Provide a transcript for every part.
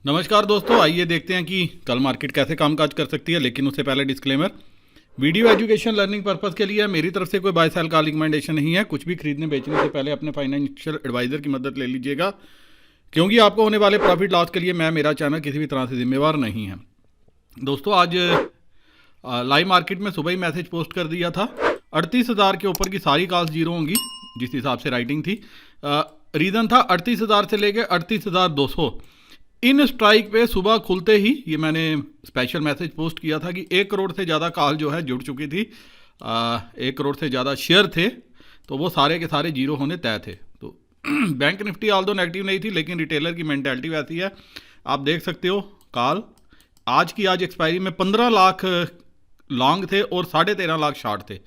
नमस्कार दोस्तों, आइए देखते हैं कि कल मार्केट कैसे कामकाज कर सकती है। लेकिन उससे पहले disclaimer, video education learning purpose के लिए है। मेरी तरफ से कोई बाय सेल का रिकमेंडेशन नहीं है। कुछ भी खरीदने बेचने से पहले अपने फाइनेंशियल एडवाइजर की मदद ले लीजिएगा, क्योंकि आपको होने वाले प्रॉफिट लॉस के लिए मेरा चैनल किसी भी तरह से जिम्मेवार नहीं है। दोस्तों, आज लाइव मार्केट में सुबह ही मैसेज पोस्ट कर दिया था 38,000 के ऊपर की सारी कॉल्स जीरो होंगी, जिस हिसाब से राइटिंग थी। रीज़न था 38,000 से लेके 38,200 इन स्ट्राइक पे सुबह खुलते ही ये मैंने स्पेशल मैसेज पोस्ट किया था कि 1 करोड़ से ज़्यादा कॉल जो है जुड़ चुकी थी। 1 करोड़ से ज़्यादा शेयर थे, तो वो सारे के सारे जीरो होने तय थे। तो बैंक निफ्टी ऑल्दो नेगेटिव नहीं थी, लेकिन रिटेलर की मेंटालिटी वैसी है। आप देख सकते हो कॉल आज एक्सपायरी में 15 लाख लॉन्ग थे और 13.5 लाख शॉर्ट थे।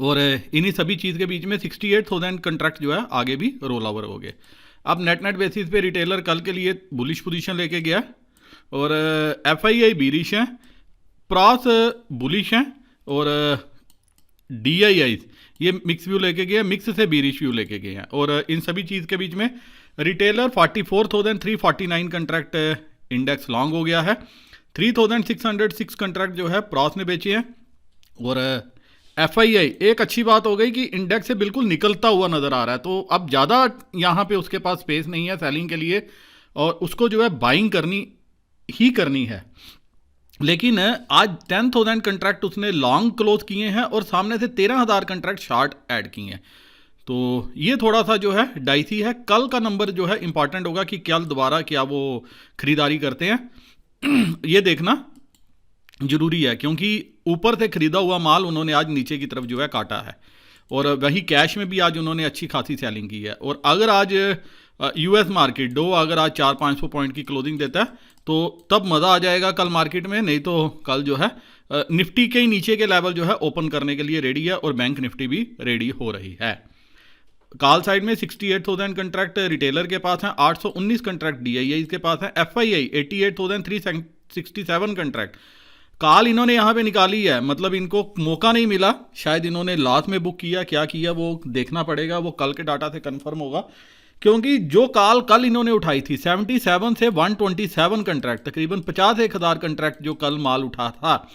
और इन्हीं सभी चीज़ के बीच में 68,000 कंट्रैक्ट जो है आगे भी रोल ओवर हो गए। अब नेट बेसिस पे रिटेलर कल के लिए बुलिश पोजीशन लेके गया और FII बीरिश हैं, प्रॉस बुलिश हैं और DII ये मिक्स व्यू लेके गए, मिक्स से बीरिश व्यू लेके गए हैं। और इन सभी चीज़ के बीच में रिटेलर 44,349 कंट्रैक्ट इंडेक्स लॉन्ग हो गया है। 3,606 कंट्रैक्ट जो है प्रॉस ने बेचे हैं। और FII एक अच्छी बात हो गई कि इंडेक्स से बिल्कुल निकलता हुआ नज़र आ रहा है, तो अब ज़्यादा यहाँ पे उसके पास स्पेस नहीं है सेलिंग के लिए, और उसको जो है बाइंग करनी है। लेकिन आज 10,000 कंट्रैक्ट उसने लॉन्ग क्लोज किए हैं और सामने से 13,000 कंट्रैक्ट शॉर्ट ऐड किए हैं। तो ये थोड़ा सा जो है डाइसी है। कल का नंबर जो है इंपॉर्टेंट होगा कि कल दोबारा क्या वो खरीदारी करते हैं ये देखना जरूरी है, क्योंकि ऊपर से खरीदा हुआ माल उन्होंने आज नीचे की तरफ जो है काटा है, और वही कैश में भी आज उन्होंने अच्छी खासी सेलिंग की है। और अगर आज US मार्केट डो अगर आज 400-500 पॉइंट की क्लोजिंग देता है तो तब मज़ा आ जाएगा कल मार्केट में। नहीं तो कल जो है निफ्टी के ही नीचे के लेवल जो है ओपन करने के लिए रेडी है, और बैंक निफ्टी भी रेडी हो रही है। कॉल साइड में 68,000 कंट्रैक्ट रिटेलर के पास हैं, 819 कंट्रैक्ट DII के पास हैं, FII 88,367 कंट्रैक्ट कॉल इन्होंने यहाँ पे निकाली है। मतलब इनको मौका नहीं मिला, शायद इन्होंने लास्ट में बुक किया, क्या किया वो देखना पड़ेगा, वो कल के डाटा से कंफर्म होगा। क्योंकि जो कॉल कल इन्होंने उठाई थी 77 से 127 कंट्रैक्ट, तकरीबन 50,000 कंट्रैक्ट जो कल माल उठा था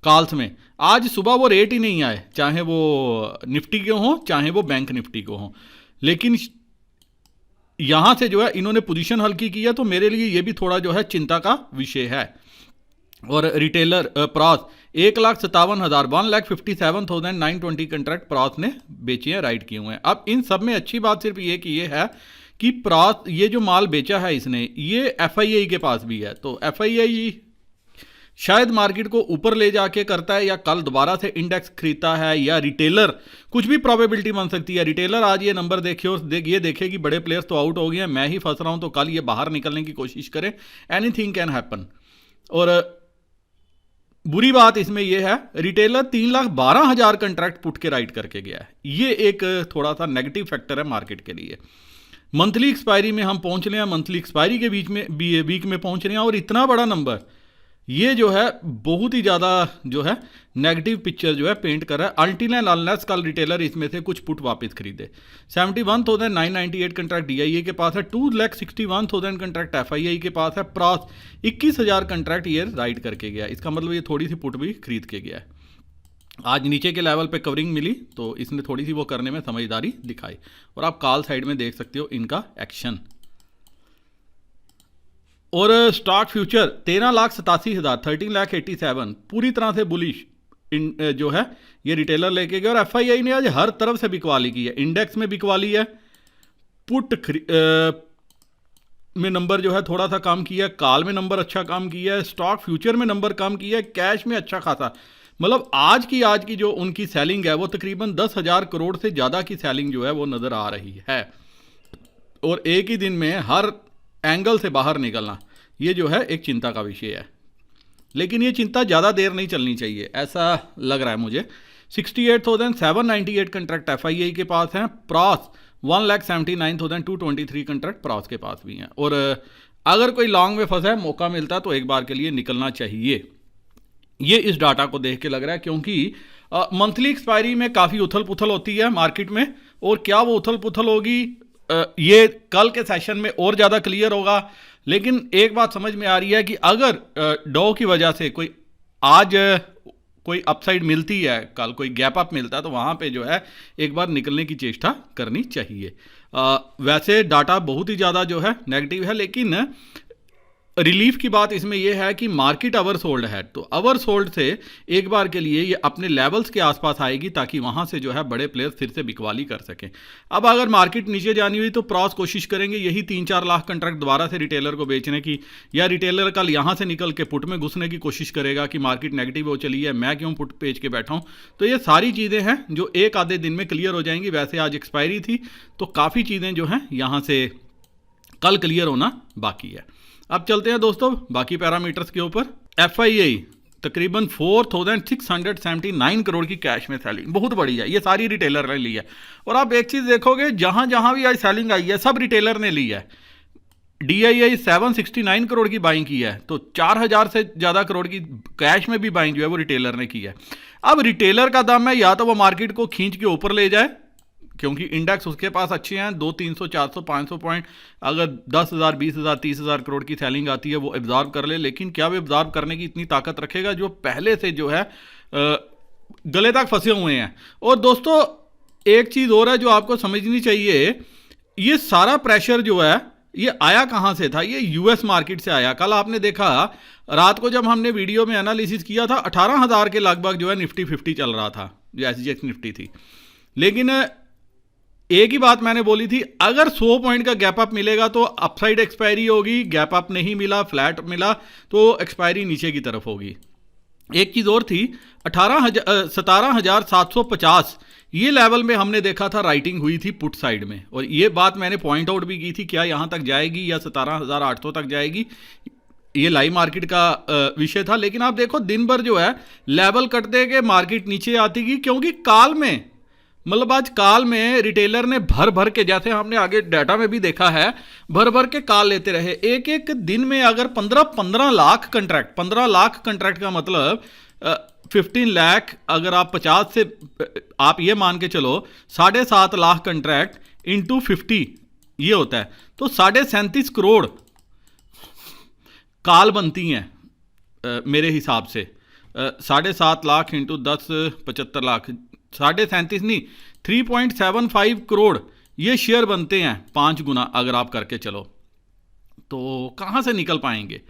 कॉल्स में, आज सुबह वो रेट ही नहीं आए, चाहे वो निफ्टी के हों चाहे वो बैंक निफ्टी को हों। लेकिन यहाँ से जो है इन्होंने पोजीशन हल्की की है, तो मेरे लिए ये भी थोड़ा जो है चिंता का विषय है। और रिटेलर प्रॉस 1,57,000 1,57,920 कंट्रैक्ट प्रॉस ने बेचे हैं, राइट किए हुए हैं। अब इन सब में अच्छी बात सिर्फ ये कि ये है कि प्रॉस ये जो माल बेचा है इसने, ये FII के पास भी है। तो FII शायद मार्केट को ऊपर ले जाके करता है, या कल दोबारा से इंडेक्स खरीदता है, या रिटेलर कुछ भी प्रोबेबिलिटी बन सकती है। रिटेलर आज ये नंबर देखे और ये देखे कि बड़े प्लेयर्स तो आउट हो गए हैं, मैं ही फंस रहा हूं, तो कल ये बाहर निकलने की कोशिश करें। Anything can happen. और बुरी बात इसमें यह है, रिटेलर 3,12,000 कंट्रैक्ट पुट के राइट करके गया है। ये एक थोड़ा सा नेगेटिव फैक्टर है मार्केट के लिए। मंथली एक्सपायरी में हम पहुंच रहे हैं, मंथली एक्सपायरी के बीच में वीक में पहुंच रहे हैं, और इतना बड़ा नंबर ये जो है बहुत ही ज़्यादा जो है नेगेटिव पिक्चर जो है पेंट कर रहा है। अल्टिल एंड अनलेस कल रिटेलर इसमें से कुछ पुट वापस खरीदे। 71,998 कंट्रैक्ट DII के पास है, 2,61,000 कंट्रैक्ट FII के पास है, प्रॉस 21,000 कंट्रैक्ट ये राइड करके गया। इसका मतलब ये थोड़ी सी पुट भी खरीद के गया है। आज नीचे के लेवल पे कवरिंग मिली, तो इसने थोड़ी सी वो करने में समझदारी दिखाई। और आप कॉल साइड में देख सकते हो इनका एक्शन। और स्टॉक फ्यूचर 13,87,000 13,87,000 पूरी तरह से बुलिश जो है ये रिटेलर लेके गया। और FII ने आज हर तरफ से बिकवाली की है, इंडेक्स में बिकवाली है, पुट में नंबर जो है थोड़ा सा कम किया, कॉल में नंबर अच्छा कम किया है, स्टॉक फ्यूचर में नंबर कम किया है, कैश में अच्छा खासा। मतलब आज की जो उनकी सेलिंग है वो तकरीबन 10,000 करोड़ से ज़्यादा की सेलिंग जो है वो नज़र आ रही है। और एक ही दिन में हर एंगल से बाहर निकलना, ये जो है एक चिंता का विषय है। लेकिन ये चिंता ज़्यादा देर नहीं चलनी चाहिए, ऐसा लग रहा है मुझे। 68,798 कंट्रैक्ट FII के पास हैं, प्रॉस 1,79,223 कंट्रैक्ट प्रॉस के पास भी हैं। और अगर कोई लॉन्ग में फंसा है, मौका मिलता है तो एक बार के लिए निकलना चाहिए। ये इस डाटा को देख के लग रहा है, क्योंकि मंथली एक्सपायरी में काफ़ी उथल पुथल होती है मार्केट में, और क्या वो उथल पुथल होगी ये कल के सेशन में और ज़्यादा क्लियर होगा। लेकिन एक बात समझ में आ रही है कि अगर डॉ की वजह से कोई आज कोई अपसाइड मिलती है, कल कोई गैप अप मिलता है, तो वहाँ पे जो है एक बार निकलने की चेष्टा करनी चाहिए। वैसे डाटा बहुत ही ज़्यादा जो है नेगेटिव है, लेकिन रिलीफ की बात इसमें यह है कि मार्केट अवर सोल्ड है, तो अवर सोल्ड से एक बार के लिए ये अपने लेवल्स के आसपास आएगी ताकि वहाँ से जो है बड़े प्लेयर्स फिर से बिकवाली कर सकें। अब अगर मार्केट नीचे जानी हुई तो प्रॉस कोशिश करेंगे यही 3-4 लाख कंट्रैक्ट दोबारा से रिटेलर को बेचने की, या रिटेलर कल यहाँ से निकल के पुट में घुसने की कोशिश करेगा कि मार्केट नेगेटिव हो चली है, मैं क्यों पुट बेच के बैठा हूँ। तो ये सारी चीज़ें हैं जो एक आधे दिन में क्लियर हो जाएंगी। वैसे आज एक्सपायरी थी तो काफ़ी चीज़ें जो हैं यहाँ से कल क्लियर होना बाकी है। अब चलते हैं दोस्तों बाकी पैरामीटर्स के ऊपर। FII तकरीबन 4679 करोड़ की कैश में सेलिंग बहुत बड़ी है, ये सारी रिटेलर ने ली है। और आप एक चीज़ देखोगे, जहां जहां भी आज सेलिंग आई है सब रिटेलर ने ली है। DII 769 करोड़ की बाइंग की है, तो 4000 से ज़्यादा करोड़ की कैश में भी बाइंग जो है वो रिटेलर ने की है। अब रिटेलर का दाम है या तो वो मार्केट को खींच के ऊपर ले जाए, क्योंकि इंडेक्स उसके पास अच्छे हैं, 200, 300, 400, 500 पॉइंट, अगर 10,000, 20,000, 30,000 करोड़ की सेलिंग आती है वो एब्जॉर्ब कर ले। लेकिन क्या वो एब्जॉर्ब करने की इतनी ताकत रखेगा जो पहले से जो है गले तक फंसे हुए हैं। और दोस्तों एक चीज़ और है जो आपको समझनी चाहिए, ये सारा प्रेशर जो है ये आया कहाँ से था? ये US मार्केट से आया। कल आपने देखा रात को जब हमने वीडियो में एनालिसिस किया था 18,000 के लगभग जो है निफ्टी 50 चल रहा था, जो SGX निफ्टी थी। लेकिन एक ही बात मैंने बोली थी, अगर 100 पॉइंट का गैप अप मिलेगा तो अपसाइड एक्सपायरी होगी, गैप अप नहीं मिला, फ्लैट मिला तो एक्सपायरी नीचे की तरफ होगी। एक चीज़ और थी, 17,750 ये लेवल में हमने देखा था राइटिंग हुई थी पुट साइड में, और ये बात मैंने पॉइंट आउट भी की थी, क्या यहाँ तक जाएगी या 17,800 तक जाएगी, ये लाइव मार्केट का विषय था। लेकिन आप देखो दिन भर जो है लेवल कटते के मार्केट नीचे आती गई, क्योंकि काल में मतलब आज काल में रिटेलर ने भर भर के, जैसे हमने आगे डाटा में भी देखा है, भर भर के काल लेते रहे। एक एक दिन में अगर 15 लाख कंट्रैक्ट, 15 लाख कंट्रैक्ट का मतलब 15 लाख, अगर आप 50 से आप ये मान के चलो 7.5 लाख कंट्रैक्ट इंटू 50 ये होता है, तो 37.5 करोड़ काल बनती हैं मेरे हिसाब से। 7.5 लाख इंटू 10 75 लाख, 37.5 नहीं 3.75 करोड़ ये शेयर बनते हैं 5 गुना अगर आप करके चलो, तो कहाँ से निकल पाएंगे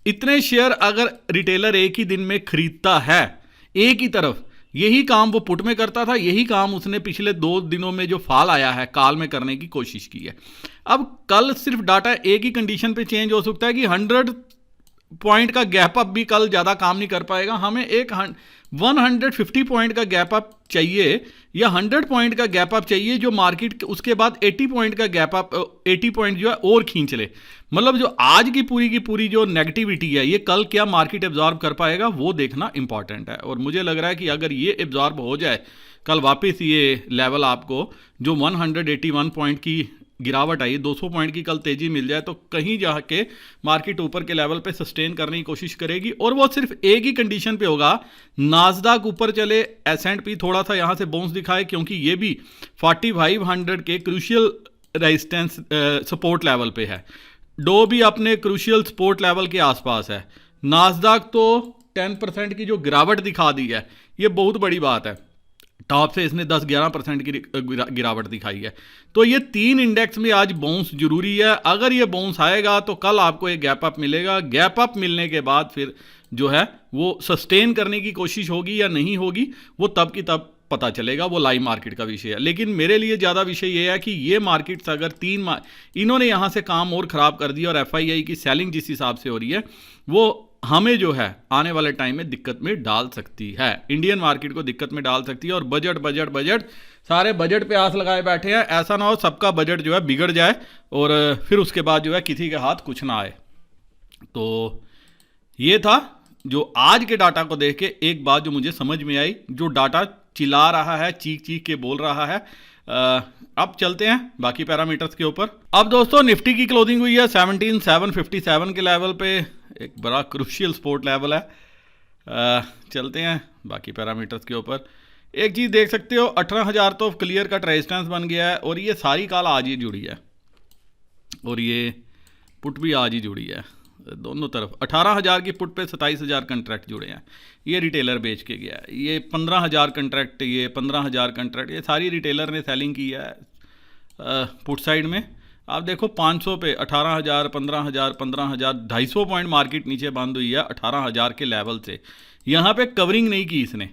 इतने शेयर? अगर रिटेलर एक ही दिन में खरीदता है एक ही तरफ, यही काम वो पुट में करता था, यही काम उसने पिछले 2 दिनों में जो फॉल आया है काल में करने की कोशिश की है। अब कल सिर्फ डाटा एक ही कंडीशन पे चेंज हो सकता है कि 100 पॉइंट का गैप अप भी कल ज़्यादा काम नहीं कर पाएगा। हमें एक 150 पॉइंट का गैप अप चाहिए या 100 पॉइंट का गैप अप चाहिए, जो मार्केट उसके बाद 80 पॉइंट का गैप अप, 80 पॉइंट जो है और खींच ले। मतलब जो आज की पूरी जो नेगेटिविटी है ये कल क्या मार्केट एब्जॉर्ब कर पाएगा वो देखना इंपॉर्टेंट है। और मुझे लग रहा है कि अगर ये एब्जॉर्ब हो जाए कल वापस ये लेवल आपको जो 181 पॉइंट की गिरावट आई, 200 पॉइंट की कल तेजी मिल जाए, तो कहीं जाके मार्केट ऊपर के लेवल पे सस्टेन करने की कोशिश करेगी। और वो सिर्फ एक ही कंडीशन पे होगा, नाज़दाक ऊपर चले, S&P थोड़ा सा यहाँ से बाउंस दिखाए, क्योंकि ये भी 4500 के क्रूशियल रेजिस्टेंस सपोर्ट लेवल पे है। डो भी अपने क्रूशियल सपोर्ट लेवल के आसपास है। नाज़दाक तो 10% की जो गिरावट दिखा दी है ये बहुत बड़ी बात है, टॉप से इसने 10-11% की गिरावट दिखाई है। तो ये 3 इंडेक्स में आज बाउंस जरूरी है। अगर ये बाउंस आएगा तो कल आपको एक गैप अप मिलेगा। गैप अप मिलने के बाद फिर जो है वो सस्टेन करने की कोशिश होगी या नहीं होगी वो तब की तब पता चलेगा, वो लाइव मार्केट का विषय है। लेकिन मेरे लिए ज़्यादा विषय ये है कि ये मार्केट्स अगर इन्होंने यहाँ से काम और ख़राब कर दिया और FII की सेलिंग जिस हिसाब से हो रही है वो हमें जो है आने वाले टाइम में दिक्कत में डाल सकती है, इंडियन मार्केट को दिक्कत में डाल सकती है। और बजट सारे बजट पे आस लगाए बैठे हैं, ऐसा ना हो सबका बजट जो है बिगड़ जाए और फिर उसके बाद जो है किसी के हाथ कुछ ना आए। तो ये था जो आज के डाटा को देख के एक बात जो मुझे समझ में आई, जो डाटा चिल्ला रहा है, चीख के बोल रहा है। अब चलते हैं बाकी पैरामीटर्स के ऊपर। अब दोस्तों निफ्टी की क्लोजिंग हुई है 17,757 के लेवल पे, एक बड़ा क्रूशियल सपोर्ट लेवल है। चलते हैं बाकी पैरामीटर्स के ऊपर। एक चीज़ देख सकते हो 18,000 तो क्लियर कट रेजिस्टेंस बन गया है और ये सारी काल आज ही जुड़ी है और ये पुट भी आज ही जुड़ी है दोनों तरफ। 18,000 की पुट पे 27,000 कंट्रैक्ट जुड़े हैं, ये रिटेलर बेच के गया है। ये 15,000 कंट्रैक्ट, ये 15,000 कंट्रैक्ट, ये सारी रिटेलर ने सेलिंग की है पुट साइड में। आप देखो 500 पे 18,000, 15,000, 15,000, 250 पॉइंट मार्केट नीचे बंद हुई है 18,000 के लेवल से। यहाँ पे कवरिंग नहीं की इसने,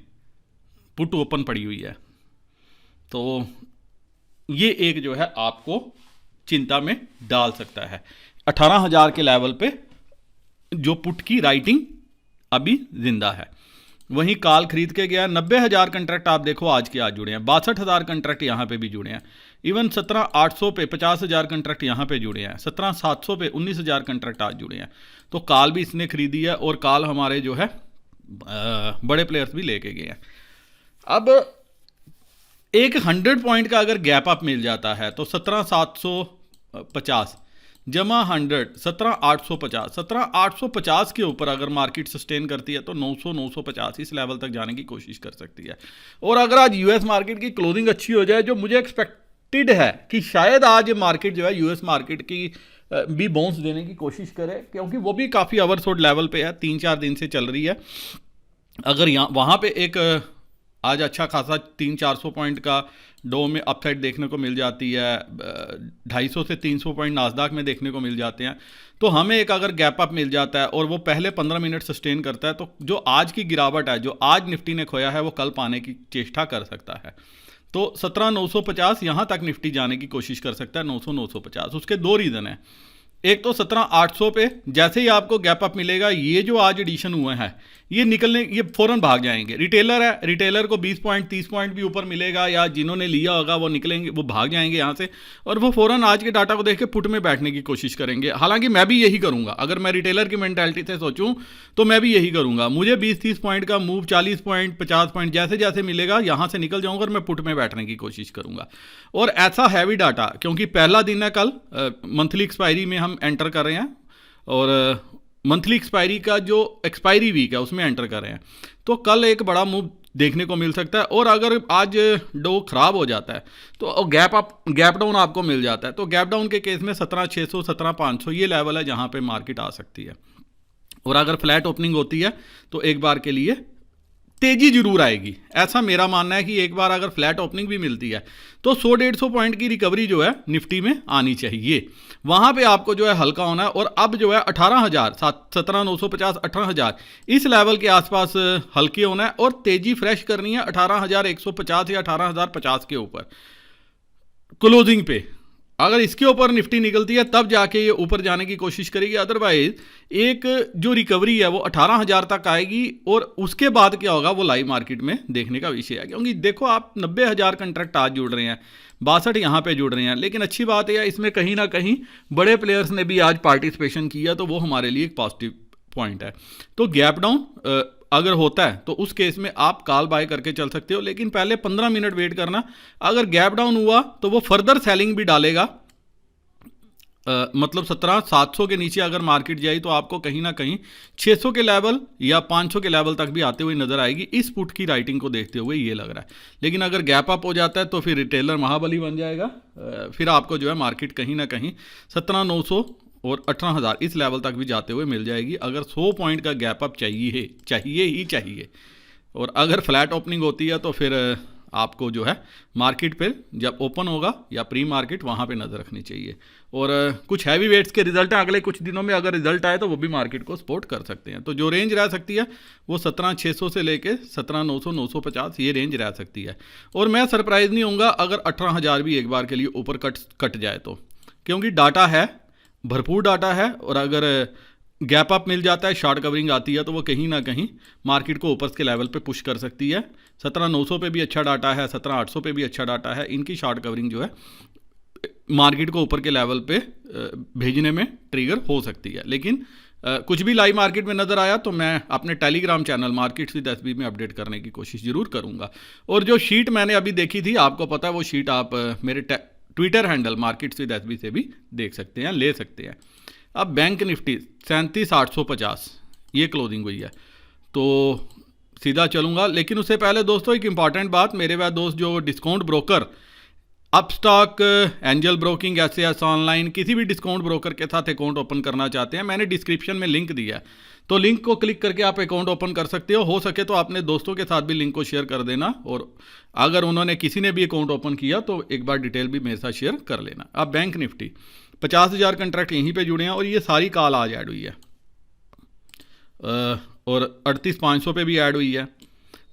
पुट ओपन पड़ी हुई है। तो ये एक जो है आपको चिंता में डाल सकता है। 18,000 के लेवल पे जो पुट की राइटिंग अभी जिंदा है। वहीं काल खरीद के गया 90,000 कंट्रैक्ट, आप देखो आज के आज जुड़े हैं। 62,000 कंट्रैक्ट यहाँ पे भी जुड़े हैं। इवन 17,800 पे 50,000 कंट्रैक्ट यहाँ पे जुड़े हैं। 17,700 पे 19,000 कंट्रैक्ट आज जुड़े हैं। तो काल भी इसने खरीदी है और काल हमारे जो है बड़े प्लेयर्स भी लेके गए हैं। अब एक 100 पॉइंट का अगर गैप अप मिल जाता है तो 17,750 जमा 100 17,850, 17,850 के ऊपर अगर मार्केट सस्टेन करती है तो 900 950 इस लेवल तक जाने की कोशिश कर सकती है। और अगर आज यूएस मार्केट की क्लोजिंग अच्छी हो जाए, जो मुझे एक्सपेक्टेड है कि शायद आज मार्केट जो है यूएस मार्केट की भी बाउंस देने की कोशिश करे, क्योंकि वो भी काफ़ी ओवरसोल्ड लेवल पे है, 3-4 दिन से चल रही है। अगर यहाँ वहाँ पे एक आज अच्छा खासा 300-400 पॉइंट का डो में अपसाइड देखने को मिल जाती है, 250 से 300 पॉइंट नास्डाक में देखने को मिल जाते हैं, तो हमें एक अगर गैप अप मिल जाता है और वो पहले 15 मिनट सस्टेन करता है, तो जो आज की गिरावट है, जो आज निफ्टी ने खोया है, वो कल पाने की चेष्टा कर सकता है। तो 17,950 यहाँ तक निफ्टी जाने की कोशिश कर सकता है, 900 950। उसके दो रीज़न है। एक तो 17,800 पे जैसे ही आपको गैप अप मिलेगा, ये जो आज एडिशन हुए हैं ये ये फ़ौरन भाग जाएंगे। रिटेलर है, रिटेलर को 20 पॉइंट 30 पॉइंट भी ऊपर मिलेगा, या जिन्होंने लिया होगा वो निकलेंगे, वो भाग जाएंगे यहाँ से, और वो फ़ौरन आज के डाटा को देख के पुट में बैठने की कोशिश करेंगे। हालांकि मैं भी यही करूँगा, अगर मैं रिटेलर की मेंटालिटी से सोचूं तो मैं भी यही करूँगा। मुझे 20-30 पॉइंट का मूव, 40 पॉइंट 50 पॉइंट जैसे जैसे मिलेगा यहाँ से निकल जाऊँगा और मैं पुट में बैठने की कोशिश करूँगा। और ऐसा हैवी डाटा, क्योंकि पहला दिन है कल, मंथली एक्सपायरी में हम एंटर कर रहे हैं, और मंथली एक्सपायरी का जो एक्सपायरी वीक है उसमें एंटर कर रहे हैं, तो कल एक बड़ा मूव देखने को मिल सकता है। और अगर आज डो खराब हो जाता है तो गैप डाउन आपको मिल जाता है, तो गैप डाउन के केस में 17,600 17,500 ये लेवल है जहां पे मार्केट आ सकती है। और अगर फ्लैट ओपनिंग होती है तो एक बार के लिए तेजी जरूर आएगी, ऐसा मेरा मानना है कि एक बार अगर फ्लैट ओपनिंग भी मिलती है तो 100-150 पॉइंट की रिकवरी जो है निफ्टी में आनी चाहिए, वहां पे आपको जो है हल्का होना है। और अब जो है 18,000 17,950 18,000 इस लेवल के आसपास हल्के होना है, और तेजी फ्रेश करनी है 18,150 या 18,050 के ऊपर क्लोजिंग पे। अगर इसके ऊपर निफ्टी निकलती है तब जाके ये ऊपर जाने की कोशिश करेगी, अदरवाइज एक जो रिकवरी है वो 18,000 तक आएगी, और उसके बाद क्या होगा वो लाइव मार्केट में देखने का विषय है। क्योंकि देखो आप 90,000 कंट्रैक्ट आज जुड़ रहे हैं, 62 यहाँ पे जुड़ रहे हैं, लेकिन अच्छी बात है इसमें कहीं ना कहीं बड़े प्लेयर्स ने भी आज पार्टिसिपेशन किया, तो वो हमारे लिए एक पॉजिटिव पॉइंट है। तो गैप डाउन अगर होता है तो उस केस में आप कॉल बाय करके चल सकते हो, लेकिन पहले 15 मिनट वेट करना। अगर गैप डाउन हुआ तो वो फर्दर सेलिंग भी डालेगा, मतलब 17,700 के नीचे अगर मार्केट जाए तो आपको कहीं ना कहीं 600 के लेवल या 500 के लेवल तक भी आते हुए नजर आएगी, इस पुट की राइटिंग को देखते हुए ये लग रहा है। लेकिन अगर गैप अप हो जाता है तो फिर रिटेलर महाबली बन जाएगा, फिर आपको जो है मार्केट कहीं ना कहीं 17,900 और 18,000 इस लेवल तक भी जाते हुए मिल जाएगी, अगर 100 पॉइंट का गैप अप चाहिए। और अगर फ्लैट ओपनिंग होती है तो फिर आपको जो है मार्केट पे जब ओपन होगा या प्री मार्केट वहाँ पे नज़र रखनी चाहिए। और कुछ हैवी वेट्स के रिजल्ट हैं अगले कुछ दिनों में, अगर रिजल्ट आए तो वो भी मार्केट को सपोर्ट कर सकते हैं। तो जो रेंज रह सकती है वो 17,600 से लेके 17,900 950 ये रेंज रह सकती है। और मैं सरप्राइज़ नहीं होऊंगा अगर 18,000 भी एक बार के लिए ऊपर कट जाए तो, क्योंकि डाटा है, भरपूर डाटा है, और अगर गैप अप मिल जाता है, शॉर्ट कवरिंग आती है, तो वो कहीं ना कहीं मार्केट को ऊपर के लेवल पे पुश कर सकती है। 17,900 पे भी अच्छा डाटा है, 17,800 पे भी अच्छा डाटा है, इनकी शॉर्ट कवरिंग जो है मार्केट को ऊपर के लेवल पे भेजने में ट्रिगर हो सकती है। लेकिन कुछ भी लाइव मार्केट में नज़र आया तो मैं अपने Telegram channel markets with SB में अपडेट करने की कोशिश ज़रूर करूँगा। और जो शीट मैंने अभी देखी थी, आपको पता है वो शीट आप मेरे Twitter handle markets with SB से भी देख सकते हैं, ले सकते हैं। अब बैंक निफ्टी 37,850 ये क्लोजिंग हुई है, तो सीधा चलूँगा। लेकिन उससे पहले दोस्तों एक इंपॉर्टेंट बात, मेरे वह दोस्त जो discount broker Upstox, angel broking, SAS online, किसी भी डिस्काउंट ब्रोकर के साथ अकाउंट ओपन करना चाहते हैं, मैंने डिस्क्रिप्शन में लिंक दिया है, तो लिंक को क्लिक करके आप अकाउंट ओपन कर सकते हो सके तो अपने दोस्तों के साथ भी लिंक को शेयर कर देना, और अगर उन्होंने किसी ने भी अकाउंट ओपन किया तो एक बार डिटेल भी मेरे साथ शेयर कर लेना। अब बैंक निफ्टी 50,000 कंट्रैक्ट यहीं पे जुड़े हैं और ये सारी कॉल आज ऐड हुई है, और 38,500 पे भी ऐड हुई है,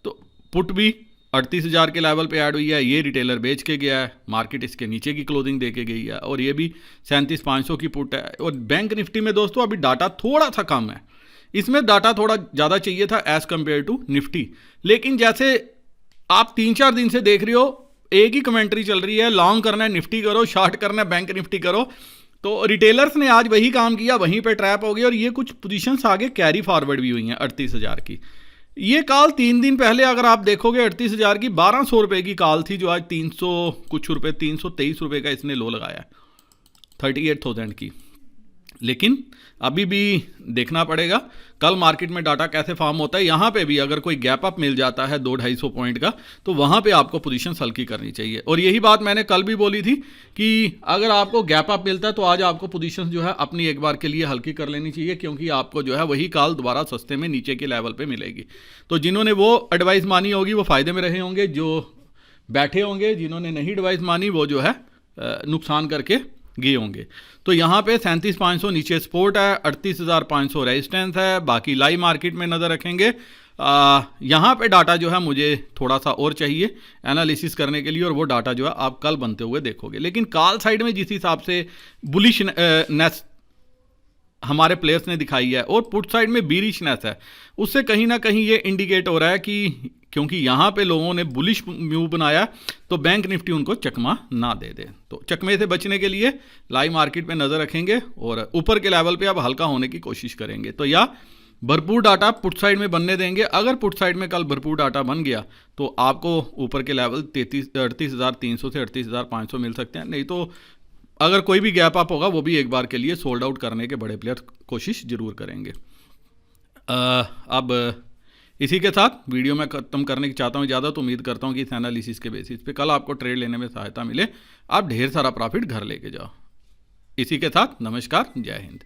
तो पुट भी 38,000 के लेवल पे ऐड हुई है, ये रिटेलर बेच के गया है, मार्केट इसके नीचे की क्लोजिंग दे के गई है, और ये भी 37,500 की पुट है। और बैंक निफ्टी में दोस्तों अभी डाटा थोड़ा सा कम है, इसमें डाटा थोड़ा ज़्यादा चाहिए था एज़ कम्पेयर टू निफ्टी, लेकिन जैसे आप 3-4 दिन से देख रहे हो एक ही कमेंट्री चल रही है, लॉन्ग करना है निफ्टी करो, शॉर्ट करना है बैंक निफ्टी करो, तो रिटेलर्स ने आज वही काम किया, वहीं पे ट्रैप हो गए, और ये कुछ पोजीशंस आगे कैरी फॉरवर्ड भी हुई हैं 38,000 की। ये कॉल 3 दिन पहले अगर आप देखोगे 38,000 की 1,200 रुपये की कॉल थी, जो आज 300 कुछ रुपये, 323 रुपये का इसने लो लगाया 38,000 की। लेकिन अभी भी देखना पड़ेगा कल मार्केट में डाटा कैसे फॉर्म होता है। यहाँ पे भी अगर कोई गैप अप मिल जाता है 200-250 पॉइंट का, तो वहाँ पे आपको पोजीशन हल्की करनी चाहिए, और यही बात मैंने कल भी बोली थी कि अगर आपको गैप अप मिलता है तो आज आपको पोजीशन जो है अपनी एक बार के लिए हल्की कर लेनी चाहिए, क्योंकि आपको जो है वही कॉल दोबारा सस्ते में नीचे के लेवल पर मिलेगी। तो जिन्होंने वो एडवाइस मानी होगी वो फ़ायदे में रहे होंगे, जो बैठे होंगे जिन्होंने नहीं एडवाइस मानी वो जो है नुकसान करके गए होंगे। तो यहाँ पे 37,500 नीचे सपोर्ट है, 38,500 रेजिस्टेंस है, बाकी लाइव मार्केट में नज़र रखेंगे। यहाँ पे डाटा जो है मुझे थोड़ा सा और चाहिए एनालिसिस करने के लिए, और वो डाटा जो है आप कल बनते हुए देखोगे। लेकिन कॉल साइड में जिस हिसाब से बुलिशनेस हमारे प्लेयर्स ने दिखाई है और पुट साइड में बीरिशनेस है, उससे कहीं ना कहीं ये इंडिकेट हो रहा है कि क्योंकि यहाँ पे लोगों ने बुलिश मूव बनाया तो बैंक निफ्टी उनको चकमा ना दे दे। तो चकमे से बचने के लिए लाइव मार्केट पे नज़र रखेंगे और ऊपर के लेवल पे अब हल्का होने की कोशिश करेंगे। तो या भरपूर डाटा पुट साइड में बनने देंगे, अगर पुट साइड में कल भरपूर डाटा बन गया तो आपको ऊपर के लेवल 38,300 से 38,500 मिल सकते हैं। नहीं तो अगर कोई भी गैप अप होगा वो भी एक बार के लिए सोल्ड आउट करने के बड़े प्लेयर कोशिश जरूर करेंगे। अब इसी के साथ वीडियो मैं ख़त्म करने की चाहता हूँ ज़्यादा, तो उम्मीद करता हूँ कि इस एनालिसिस के बेसिस पे कल आपको ट्रेड लेने में सहायता मिले, आप ढेर सारा प्रॉफिट घर लेके जाओ। इसी के साथ नमस्कार, जय हिंद।